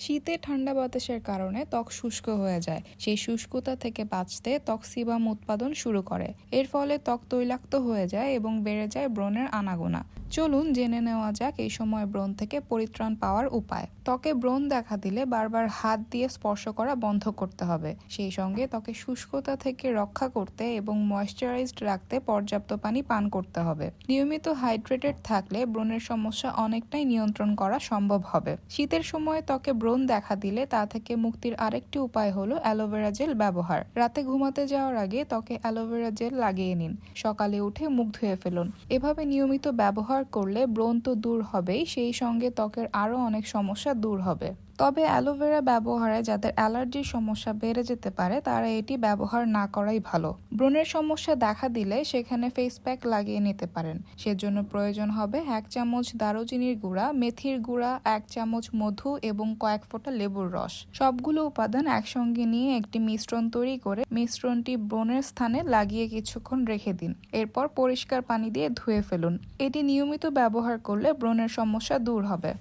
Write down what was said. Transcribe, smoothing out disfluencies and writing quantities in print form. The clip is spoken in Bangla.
শীতে ঠান্ডা বাতাসের কারণে ত্বক শুষ্ক হয়ে যায়। সেই শুষ্কতা থেকে বাঁচতে ত্বক সিবাম উৎপাদন শুরু করে। এর ফলে ত্বক তৈলাক্ত হয়ে যায় এবং বেড়ে যায় ব্রণের আনাগোনা। চলুন জেনে নেওয়া যাক এই সময় ব্রণ থেকে পরিত্রাণ পাওয়ার উপায়। ত্বকে ব্রণ দেখা দিলে বারবার হাত দিয়ে স্পর্শ করা বন্ধ করতে হবে। সেই সঙ্গে ত্বকে শুষ্কতা থেকে রক্ষা করতে এবং ময়েশ্চারাইজড রাখতে পর্যাপ্ত পানি পান করতে হবে। নিয়মিত হাইড্রেটেড থাকলে ব্রণের সমস্যা অনেকটাই নিয়ন্ত্রণ করা সম্ভব হবে। শীতের সময় ত্বকে ব্রণ দেখা দিলে তা থেকে মুক্তির আরেকটি উপায় হলো অ্যালোভেরা জেল ব্যবহার। রাতে ঘুমাতে যাওয়ার আগে ত্বকে অ্যালোভেরা জেল লাগিয়ে নিন। সকালে উঠে মুখ ধুয়ে ফেলুন। এভাবে নিয়মিত ব্যবহার করলে ব্রণ তো দূর হবেই, সেই সঙ্গে ত্বকের আরও অনেক সমস্যা দূর হবে। তবে অ্যালোভেরা ব্যবহারে যাদের অ্যালার্জির সমস্যা বেড়ে যেতে পারে তারা এটি ব্যবহার না করাই ভালো। ব্রণের সমস্যা দেখা দিলে সেখানে ফেস প্যাক লাগিয়ে নিতে পারেন। সেজন্য প্রয়োজন হবে 1 চামচ দারুচিনির গুঁড়া, মেথির গুঁড়া, 1 চামচ মধু এবং কয়েক ফোঁটা লেবুর রস। সবগুলো উপাদান একসঙ্গে নিয়ে একটি মিশ্রণ তৈরি করে মিশ্রণটি ব্রণের স্থানে লাগিয়ে কিছুক্ষণ রেখে দিন। এরপর পরিষ্কার পানি দিয়ে ধুয়ে ফেলুন। এটি নিয়মিত ব্যবহার করলে ব্রণের সমস্যা দূর হবে।